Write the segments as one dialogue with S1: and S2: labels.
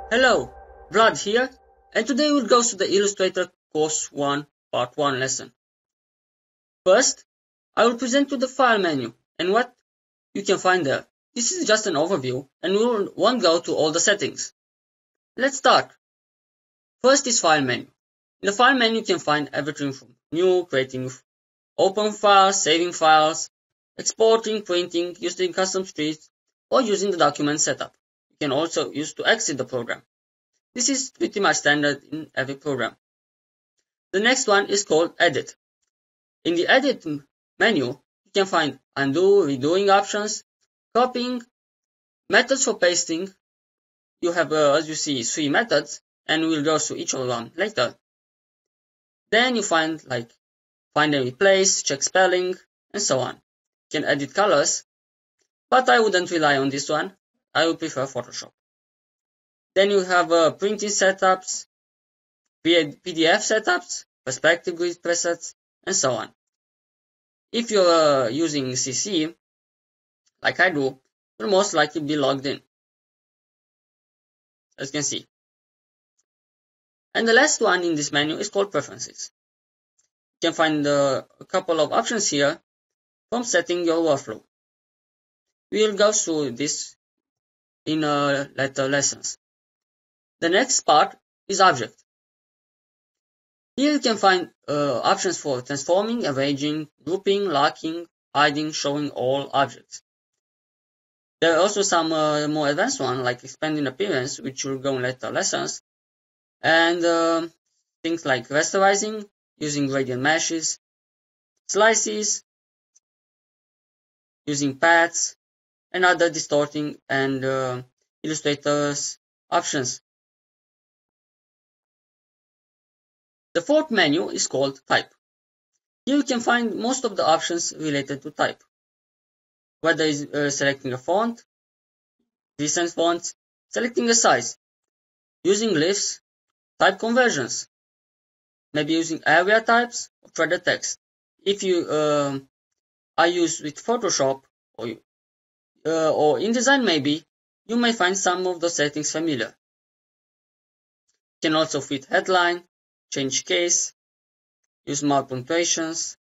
S1: Hello, Vlad here, and today we'll go through the Illustrator Course 1 Part 1 lesson. First, I will present you the File menu and what you can find there. This is just an overview and we won't go to all the settings. Let's start. First is File menu. In the File menu you can find everything from new, creating open files, saving files, exporting, printing, using custom streets, or using the document setup. You can also use to exit the program. This is pretty much standard in every program. The next one is called Edit. In the Edit menu, you can find undo, redoing options, copying, methods for pasting. You have, as you see, 3 methods, and we'll go through each of them later. Then you find find and replace, check spelling, and so on. You can edit colors, but I wouldn't rely on this one. I would prefer Photoshop. Then you have printing setups, PDF setups, perspective grid presets, and so on. If you're using CC, like I do, you'll most likely be logged in, as you can see. And the last one in this menu is called Preferences. You can find a couple of options here from setting your workflow. We'll go through this in later lessons. The next part is Object. Here you can find options for transforming, arranging, grouping, locking, hiding, showing all objects. There are also some more advanced ones like expanding appearance, which will go in later lessons, and things like rasterizing, using gradient meshes, slices, using paths, and other distorting and Illustrator's options. The fourth menu is called Type. Here you can find most of the options related to type, whether it's selecting a font, recent fonts, selecting a size, using glyphs, type conversions, maybe using area types or threaded text. If you are used with Photoshop or InDesign maybe, you may find some of the settings familiar. You can also fit headline, change case, use mark punctuations,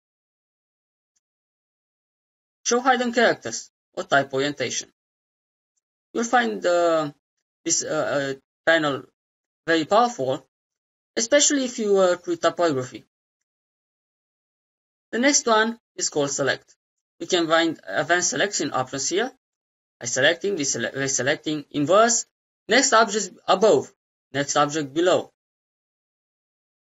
S1: show hidden characters, or type orientation. You'll find this panel very powerful, especially if you create typography. The next one is called Select. You can find advanced selection options here, by selecting, reselecting, inverse, next object above, next object below.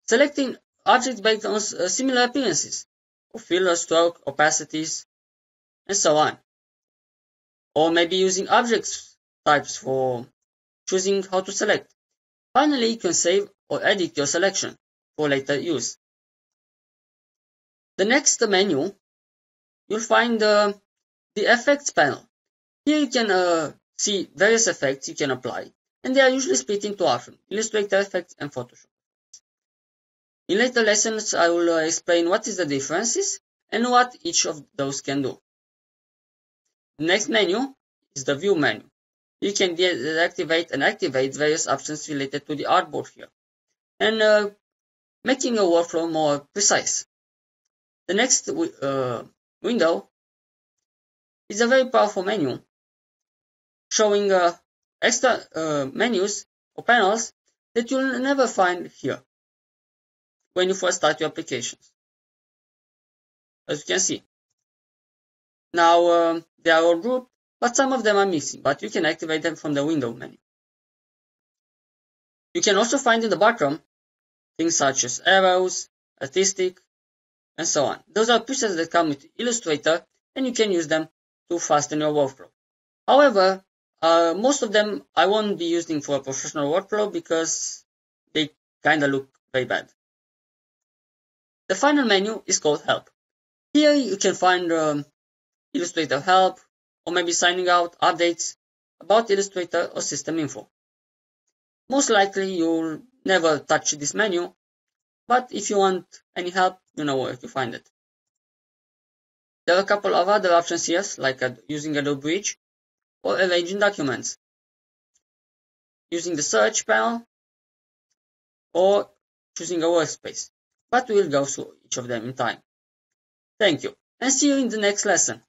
S1: Selecting objects based on similar appearances, or fill or stroke, opacities, and so on. Or maybe using object types for choosing how to select. Finally, you can save or edit your selection for later use. The next menu, you'll find the Effects panel. Here you can see various effects you can apply, and they are usually split into options, Illustrator effects and Photoshop. In later lessons, I will explain what is the differences and what each of those can do. The next menu is the View menu. You can deactivate and activate various options related to the artboard here, and making your workflow more precise. The next window is a very powerful menu, showing extra menus or panels that you'll never find here when you first start your applications, as you can see. Now, they are all grouped, but some of them are missing, but you can activate them from the window menu. You can also find in the bottom things such as arrows, artistic, and so on. Those are presets that come with Illustrator, and you can use them to fasten your workflow. However, most of them I won't be using for a professional workflow because they kinda look very bad. The final menu is called Help. Here you can find Illustrator help, or maybe signing out updates about Illustrator or system info. Most likely you'll never touch this menu, but if you want any help, you know where to find it. There are a couple of other options here, like using Adobe Bridge or arranging documents. using the search panel or choosing a workspace, but we will go through each of them in time. Thank you, and see you in the next lesson.